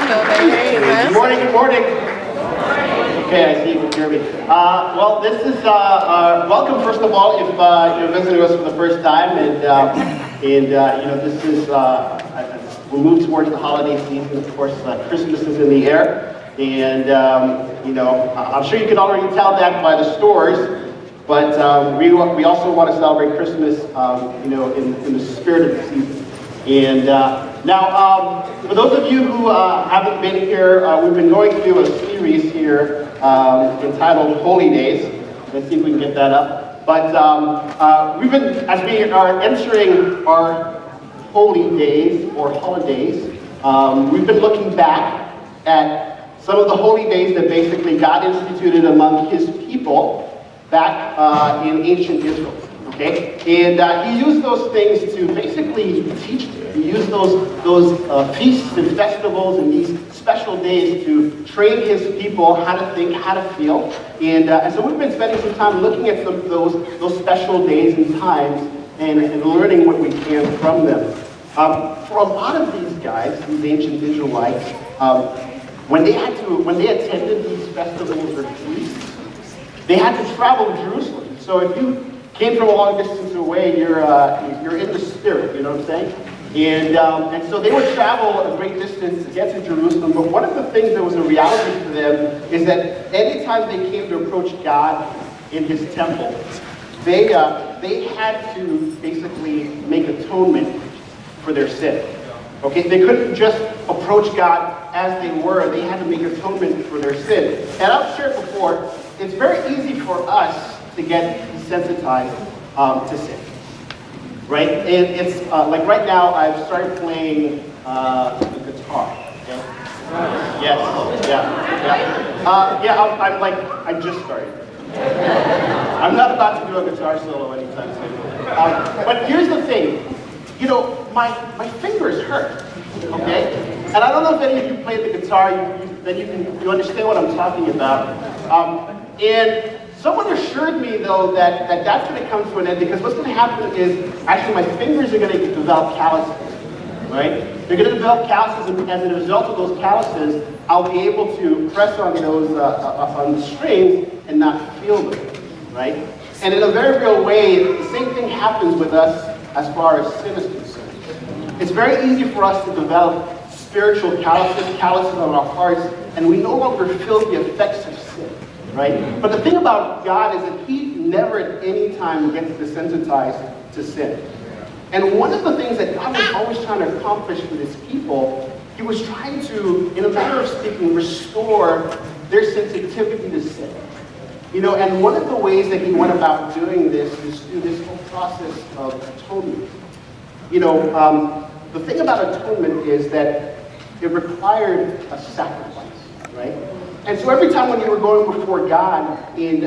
Good morning, good morning. Okay, I see you can hear me. Well, this is welcome, first of all, if you're visiting us for the first time, and you know, this is we'll move towards the holiday season. Of course, Christmas is in the air, and you know, I'm sure you can already tell that by the stores. But we also want to celebrate Christmas, you know, in the spirit of the season. And now, for those of you who haven't been here, we've been going through a series here entitled Holy Days. Let's see if we can get that up. But we've been, as we are entering our holy days or holidays, we've been looking back at some of the holy days that basically God instituted among His people back in ancient Israel, okay? And he used those things to basically teach them. He used those feasts and festivals and these special days to train his people how to think, how to feel. And so we've been spending some time looking at some of those special days and times and learning what we can from them. For a lot of these guys, these ancient Israelites, when they attended these festivals or feasts, they had to travel to Jerusalem. So if you came from a long distance away, you're in the spirit, you know what I'm saying? And so they would travel a great distance to get to Jerusalem. But one of the things that was a reality for them is that anytime they came to approach God in His temple, they had to basically make atonement for their sin. Okay, they couldn't just approach God as they were. They had to make atonement for their sin. And I've shared before, it's very easy for us to get desensitized to sin, right? And it's like right now, I've started playing the guitar. Okay? Yes, I just started. I'm not about to do a guitar solo anytime soon. But here's the thing, you know, my fingers hurt. Okay, and I don't know if any of you played the guitar. Then you understand what I'm talking about. And someone assured me, though, that that's going to come to an end, because what's going to happen is actually my fingers are going to develop calluses, right? They're going to develop calluses, and as a result of those calluses, I'll be able to press on those on the strings and not feel them, right? And in a very real way, the same thing happens with us as far as sin is concerned. It's very easy for us to develop spiritual calluses on our hearts, and we no longer feel the effects of sin. Right? But the thing about God is that He never at any time gets desensitized to sin. And one of the things that God was always trying to accomplish with His people, He was trying to, in a manner of speaking, restore their sensitivity to sin. You know, and one of the ways that He went about doing this is through this whole process of atonement. You know, the thing about atonement is that it required a sacrifice, right? And so every time when you were going before God and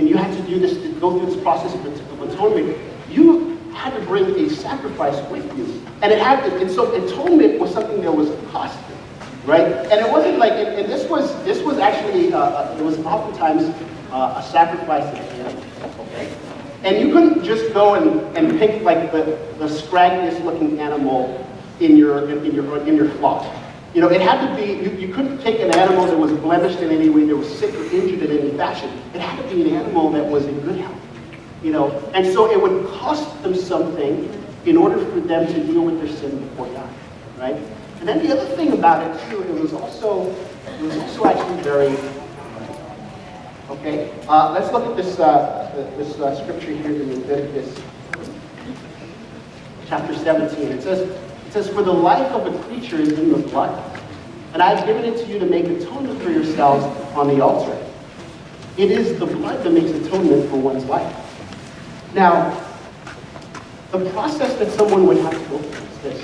you had to do this, to go through this process of atonement, you had to bring a sacrifice with you. And and so atonement was something that was costly, right? And it wasn't like, and this was actually, it was oftentimes a sacrifice of animal, okay? And you couldn't just go and pick like the scraggiest looking animal in your flock. You know, it had to be, you couldn't take an animal that was blemished in any way, that was sick or injured in any fashion. It had to be an animal that was in good health, you know. And so it would cost them something in order for them to deal with their sin before God, right? And then the other thing about it too, it was also actually very, okay? Let's look at this scripture here in Leviticus chapter 17. It says, for the life of a creature is in the blood, and I have given it to you to make atonement for yourselves on the altar. It is the blood that makes atonement for one's life. Now, the process that someone would have to go through is this.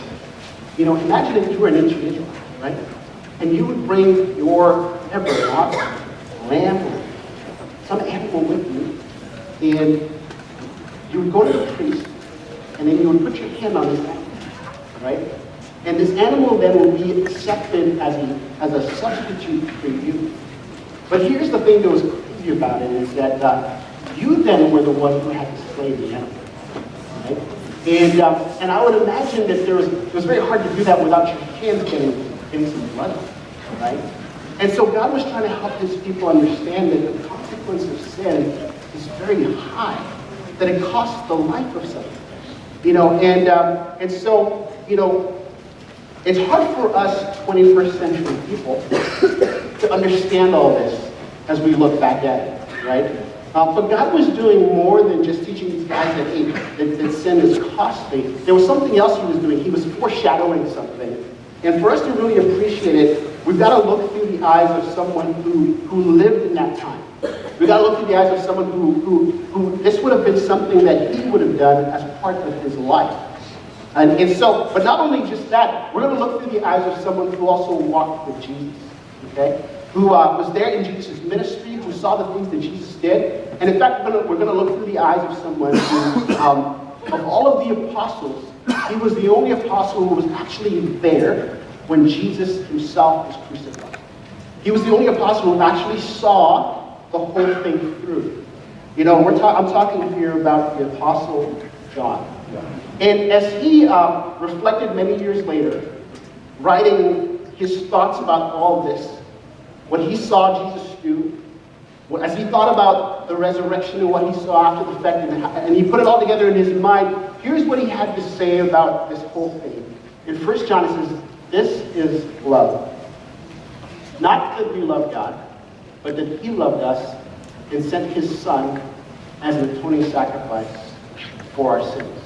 You know, imagine if you were an ancient Israelite, right? And you would bring your whatever, ox, lamb, or some animal with you, and you would go to the priest, and then you would put your hand on this animal. Right? And this animal then will be accepted as a substitute for you. But here's the thing that was crazy about it, is that you then were the one who had to slay the animal. Right? And I would imagine that it was very hard to do that without your hands getting some blood, right? And so God was trying to help his people understand that the consequence of sin is very high, that it costs the life of someone. And so, it's hard for us 21st century people to understand all this as we look back at it, right? But God was doing more than just teaching these guys that sin is costly. There was something else he was doing. He was foreshadowing something. And for us to really appreciate it, we've got to look through the eyes of someone who lived in that time. We've got to look through the eyes of someone who this would have been something that he would have done as part of his life. And so, but not only just that, we're going to look through the eyes of someone who also walked with Jesus, okay? Who was there in Jesus' ministry, who saw the things that Jesus did. And in fact, we're going to look through the eyes of someone who, of all of the apostles, he was the only apostle who was actually there when Jesus himself was crucified. He was the only apostle who actually saw the whole thing through. I'm talking here about the apostle John. And as he reflected many years later, writing his thoughts about all this, what he saw Jesus do, as he thought about the resurrection and what he saw after the fact, and he put it all together in his mind, here's what he had to say about this whole thing. In 1 John, it says, this is love. Not that we love God, but that he loved us and sent his son as an atoning sacrifice for our sins.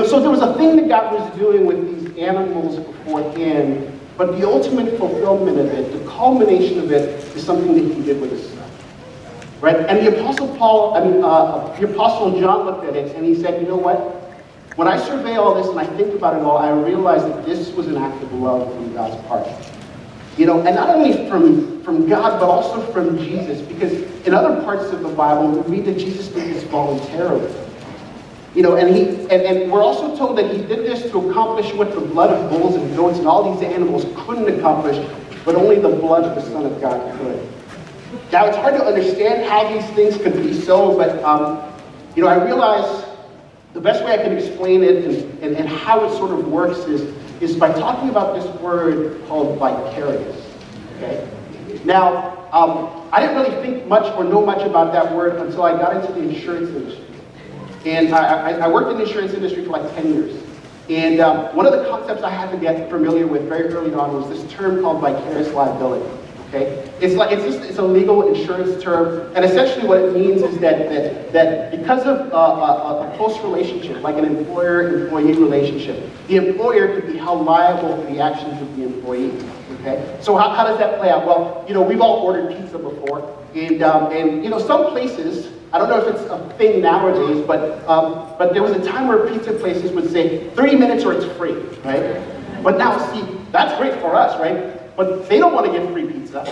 So there was a thing that God was doing with these animals beforehand, but the ultimate fulfillment of it, the culmination of it, is something that he did with his son. Right? And the Apostle John looked at it and he said, you know what? When I survey all this and I think about it all, I realize that this was an act of love from God's part. And not only from God, but also from Jesus, because in other parts of the Bible, we read that Jesus did this voluntarily. And we're also told that he did this to accomplish what the blood of bulls and goats and all these animals couldn't accomplish, but only the blood of the Son of God could. Now, it's hard to understand how these things could be so, but, I realize the best way I can explain it and how it sort of works is by talking about this word called vicarious, okay? Now, I didn't really think much or know much about that word until I got into the insurance industry. And I worked in the insurance industry for like 10 years. And one of the concepts I had to get familiar with very early on was this term called vicarious liability. Okay? It's a legal insurance term, and essentially what it means is that because of a close relationship, like an employer-employee relationship, the employer could be held liable for the actions of the employee. Okay? So how does that play out? Well, we've all ordered pizza before, and some places, I don't know if it's a thing nowadays, but there was a time where pizza places would say 30 minutes or it's free, right? But now, see, that's great for us, right? But they don't want to get free pizza,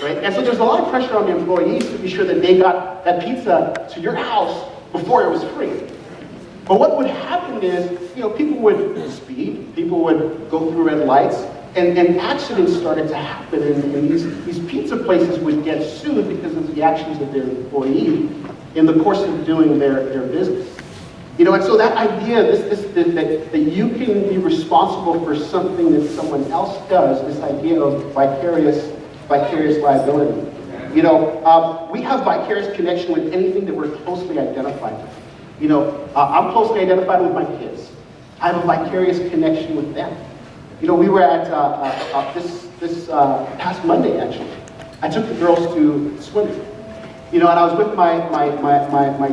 right? And so there's a lot of pressure on the employees to be sure that they got that pizza to your house before it was free. But what would happen is, people would speed, people would go through red lights, and accidents started to happen, and these pizza places would get sued because of the actions of their employee in the course of doing their business. And so that idea, that you can be responsible for something that someone else does, this idea of vicarious liability. We have vicarious connection with anything that we're closely identified with. I'm closely identified with my kids. I have a vicarious connection with them. We were at this past Monday, actually. I took the girls to swimming. And I was with my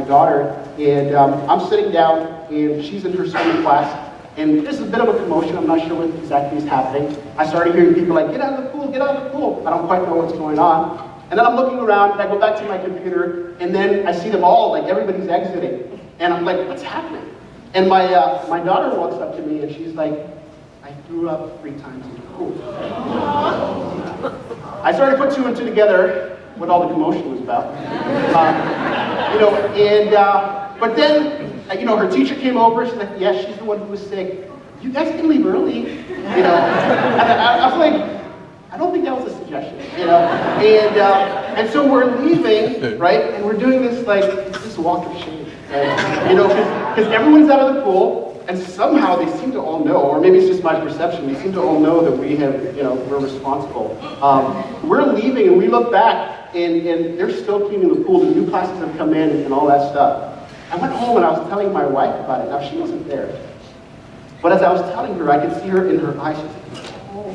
daughter, and I'm sitting down, and she's in her swimming class, and there's a bit of a commotion. I'm not sure what exactly is happening. I started hearing people like, get out of the pool, get out of the pool. I don't quite know what's going on. And then I'm looking around, and I go back to my computer, and then I see them all, like everybody's exiting. And I'm like, what's happening? And my daughter walks up to me, and she's like, I threw up 3 times in the pool. I started to put 2 and 2 together, what all the commotion was about. But then, her teacher came over, she's like, yes, she's the one who was sick. You guys can leave early, And I was like, I don't think that was a suggestion, And so we're leaving, right? And we're doing this, this walk of shame. Right? You know, because everyone's out of the pool, and somehow they seem to all know, or maybe it's just my perception, they seem to all know that we have, you know, we're responsible. We're leaving, and we look back, and they're still cleaning the pool. The new classes have come in, and all that stuff. I went home, and I was telling my wife about it. Now, she wasn't there. But as I was telling her, I could see her in her eyes. She said, oh.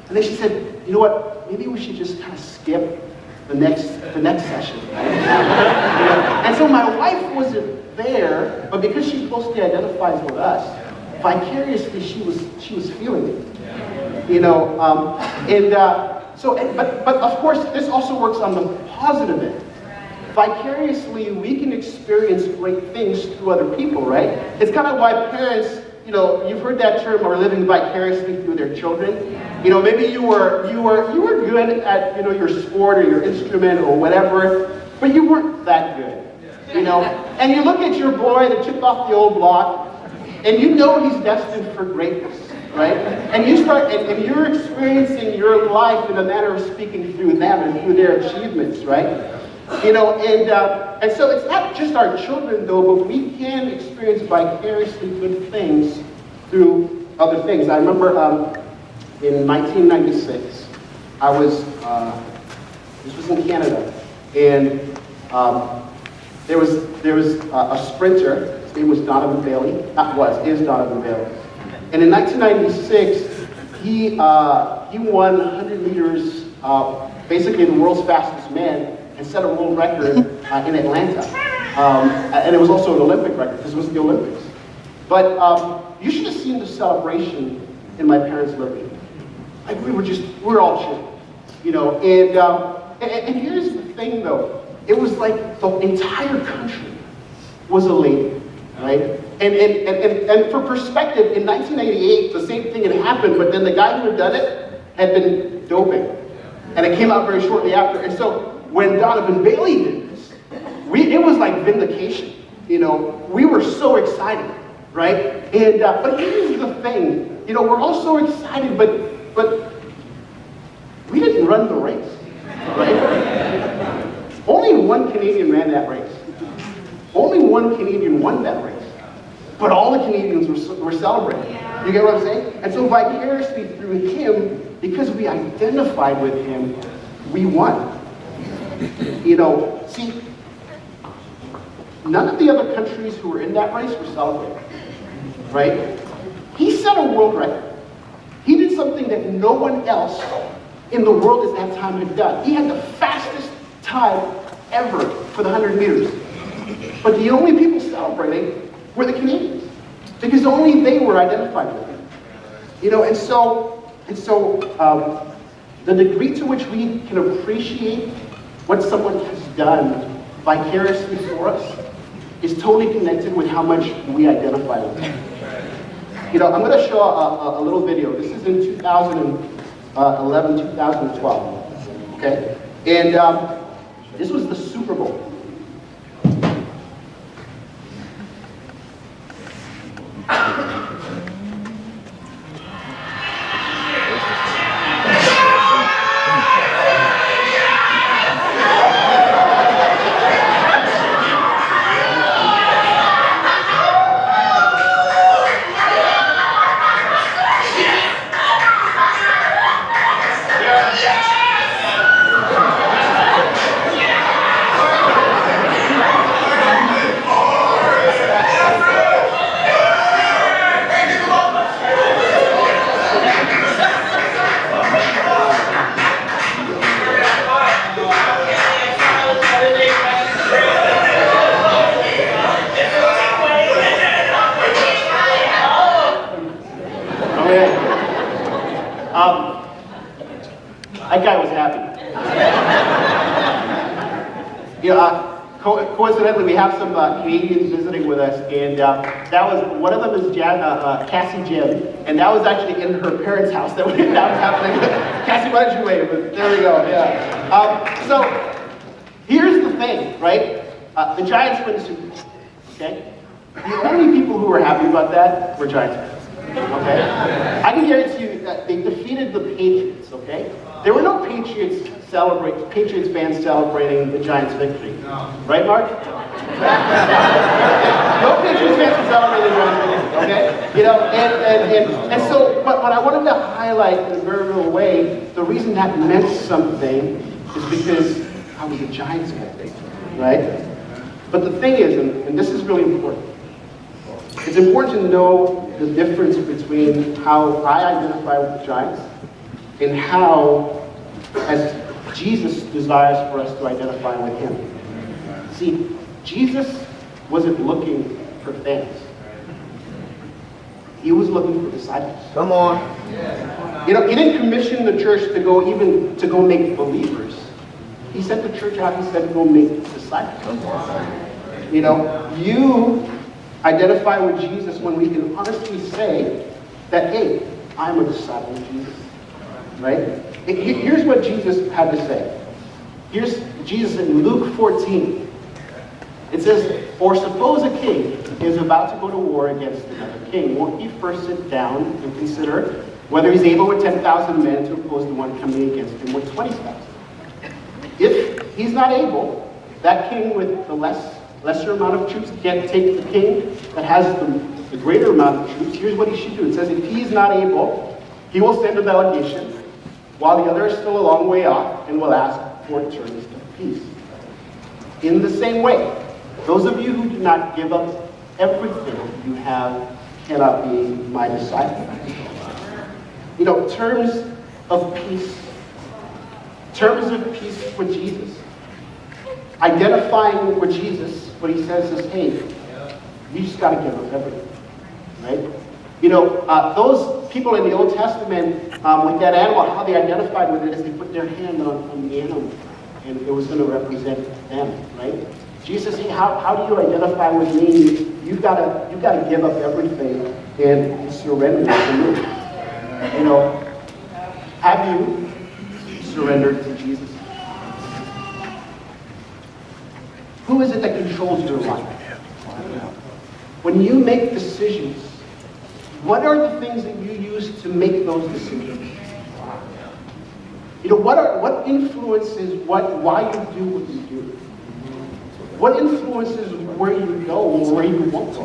And then she said, you know what, maybe we should just kind of skip the next session, right? You know? And so my wife wasn't there, but because she closely identifies with us, vicariously she was feeling it. You know, but of course this also works on the positive end. Vicariously we can experience great things through other people, right? It's kind of why parents, you know, you've heard that term, are living vicariously through their children. You know, maybe you were good at, you know, your sport or your instrument or whatever, but you weren't that good. You know, and you look at your boy that chipped off the old block, and you know he's destined for greatness, right? And you start, and you're experiencing your life in a manner of speaking through them and through their achievements, right? You know, and so it's not just our children though, but we can experience vicariously good things through other things. I remember in 1996, I was, this was in Canada, and there was a sprinter. His name was Donovan Bailey. Is Donovan Bailey. And in 1996, he won 100 meters, basically the world's fastest man, and set a world record in Atlanta. And it was also an Olympic record, because it was the Olympics. But you should have seen the celebration in my parents' living room. Like we were all cheering, you know. And here's the thing, though. It was like the entire country was elated, right? And for perspective, in 1988, the same thing had happened, but then the guy who had done it had been doping. And it came out very shortly after. And so when Donovan Bailey did this, it was like vindication, you know. We were so excited, right? And but here's the thing, you know, we're all so excited, but we didn't run the race, right? Only one Canadian ran that race. Only one Canadian won that race. But all the Canadians were celebrating. You get what I'm saying? And so vicariously through him, because we identified with him, we won. You know, see, none of the other countries who were in that race were celebrating, right? He set a world record. He did something that no one else in the world at that time had done. He had the fastest time ever for the 100 meters. But the only people celebrating were the Canadians, because only they were identified with him. You know, and so the degree to which we can appreciate what someone has done vicariously for us is totally connected with how much we identify with them. You know, I'm going to show a little video. This is in 2011, 2012, okay? And this was the Super Bowl. That guy was happy. You know, coincidentally, we have some Canadians visiting with us, and that was, one of them is Cassie Jim, and that was actually in her parents' house that was happening. Cassie, why don't you wave? But there we go, yeah. So, here's the thing, right? The Giants win the Super Bowl, okay? The only people who were happy about that were Giants fans, okay? I can guarantee you that they defeated the Patriots, okay? There were no Patriots Patriots fans celebrating the Giants' victory. No. Right, Mark? No Patriots fans are celebrating the Giants' victory, okay? You know, and so, but I wanted to highlight in a very real way, the reason that meant something is because I was a Giants fan, right? But the thing is, and this is really important, it's important to know the difference between how I identify with the Giants and how, as Jesus desires for us to identify with him. See, Jesus wasn't looking for fans. He was looking for disciples. Come on. You know, he didn't commission the church to go make believers. He sent the church out, he said, go make disciples. You know, you identify with Jesus when we can honestly say that, hey, I'm a disciple of Jesus. Right? Here's what Jesus had to say. Here's Jesus in Luke 14. It says, or suppose a king is about to go to war against another king. Won't he first sit down and consider whether he's able with 10,000 men to oppose the one coming against him with 20,000? If he's not able, that king with the lesser amount of troops can't take the king that has the greater amount of troops. Here's what he should do. It says if he's not able, he will send a delegation while the other is still a long way off and will ask for terms of peace. In the same way, those of you who do not give up everything you have cannot be my disciple. You know, terms of peace with Jesus. Identifying with Jesus, what he says is, hey, you just got to give up everything, right? You know, those people in the Old Testament with that animal, how they identified with it is they put their hand on the animal, and it was going to represent them, right? Jesus, hey, how do you identify with me? You've got to give up everything and surrender to me. You know, have you surrendered to Jesus? Who is it that controls your life? When you make decisions, what are the things that you use to make those decisions? You know, what influences why you do what you do? What influences where you go or where you won't go?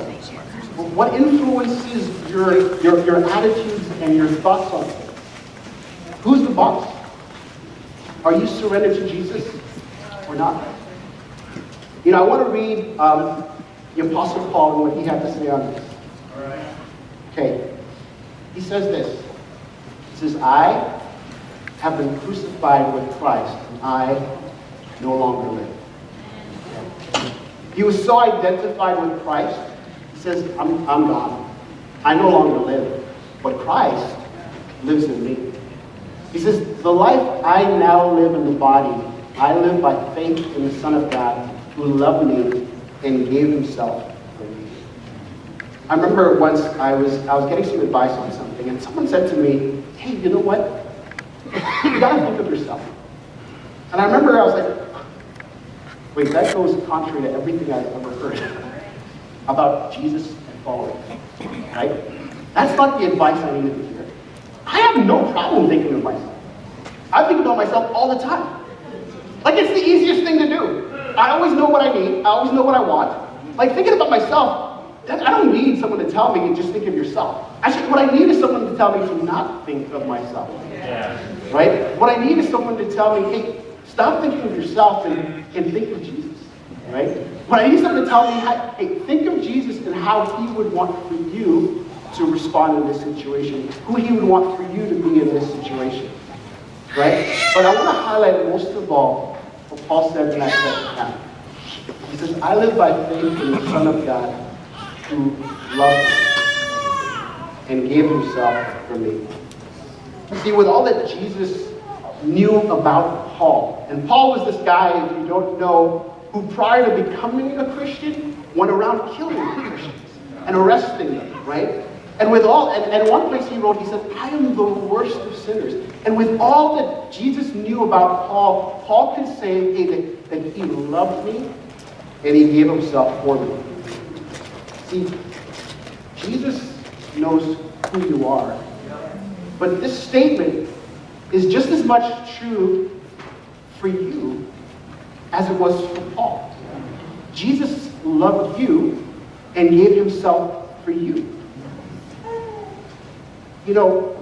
What influences your attitudes and your thoughts on things? Who's the boss? Are you surrendered to Jesus or not? You know, I want to read the Apostle Paul and what he had to say on this. All right. Okay. He says this. He says, I have been crucified with Christ, and I no longer live. Okay. He was so identified with Christ, he says, I'm gone. I no longer live, but Christ lives in me. He says, the life I now live in the body, I live by faith in the Son of God, who loved me and gave himself for me. I remember once I was getting some advice on something, and someone said to me, hey, you know what? You gotta think of yourself. And I remember I was like, wait, that goes contrary to everything I've ever heard about Jesus and following him, right? That's not the advice I needed to hear. I have no problem thinking of myself. I think about myself all the time. Like, it's the easiest thing to do. I always know what I need. I always know what I want. Like, thinking about myself, I don't need someone to tell me, just think of yourself. Actually, what I need is someone to tell me to not think of myself. Yeah. Right? What I need is someone to tell me, hey, stop thinking of yourself and think of Jesus. Right? What I need is someone to tell me, hey, think of Jesus and how he would want for you to respond in this situation. Who he would want for you to be in this situation. Right? But I want to highlight most of all what Paul said in that second half. He says, I live by faith in the Son of God who loved me and gave himself for me. You see, with all that Jesus knew about Paul, and Paul was this guy, if you don't know, who prior to becoming a Christian, went around killing Christians and arresting them, right? And with all, and one place he wrote, he said, I am the worst of sinners. And with all that Jesus knew about Paul, Paul can say, hey, that he loved me and he gave himself for me. See, Jesus knows who you are. But this statement is just as much true for you as it was for Paul. Jesus loved you and gave himself for you. You know,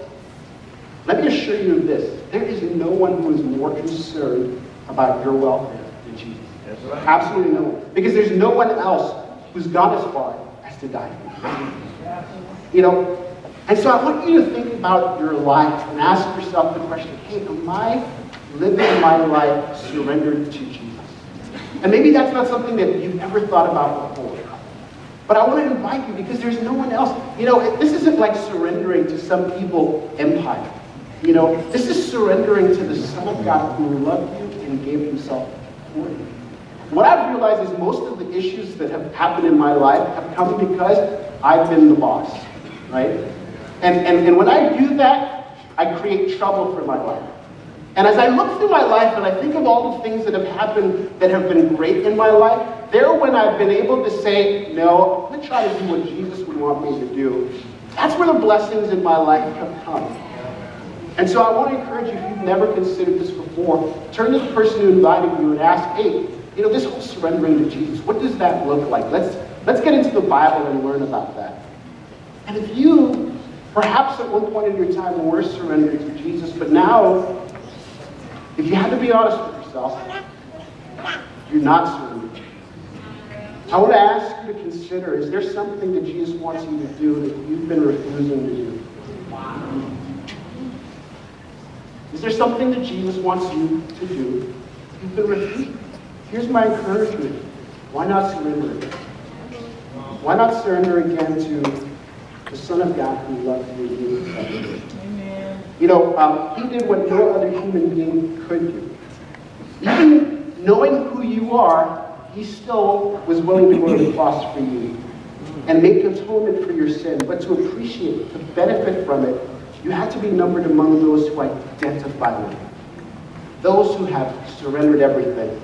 let me assure you of this. There is no one who is more concerned about your welfare than Jesus. That's right. Absolutely no one. Because there's no one else who's gone as far as to die for you. You know, and so I want you to think about your life and ask yourself the question, hey, am I living my life surrendered to Jesus? And maybe that's not something that you've ever thought about before. But I want to invite you because there's no one else. You know, this isn't like surrendering to some evil empire. You know, this is surrendering to the Son of God who loved you and gave himself for you. What I've realized is most of the issues that have happened in my life have come because I've been the boss, right? And when I do that, I create trouble for my life. And as I look through my life and I think of all the things that have happened that have been great in my life, they're when I've been able to say, no, I'm going to try to do what Jesus would want me to do. That's where the blessings in my life have come. And so I want to encourage you, if you've never considered this before, turn to the person who invited you and ask, hey, you know, this whole surrendering to Jesus, what does that look like? Let's get into the Bible and learn about that. And if you, perhaps at one point in your time, were surrendering to Jesus, but now, if you had to be honest with yourself, you're not surrendering. I want to ask you to consider, is there something that Jesus wants you to do that you've been refusing to do? Is there something that Jesus wants you to do you've been refusing? Here's my encouragement. Why not surrender? Why not surrender again to the Son of God who loved you and gave himself for you? You know, he did what no other human being could do. Even knowing who you are, he still was willing to go to the cross for you and make atonement for your sin. But to appreciate it, to benefit from it, you have to be numbered among those who identify with him. Those who have surrendered everything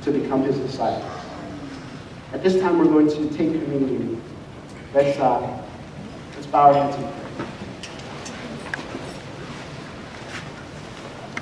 to become his disciples. At this time, we're going to take communion. Let's bow our heads and pray.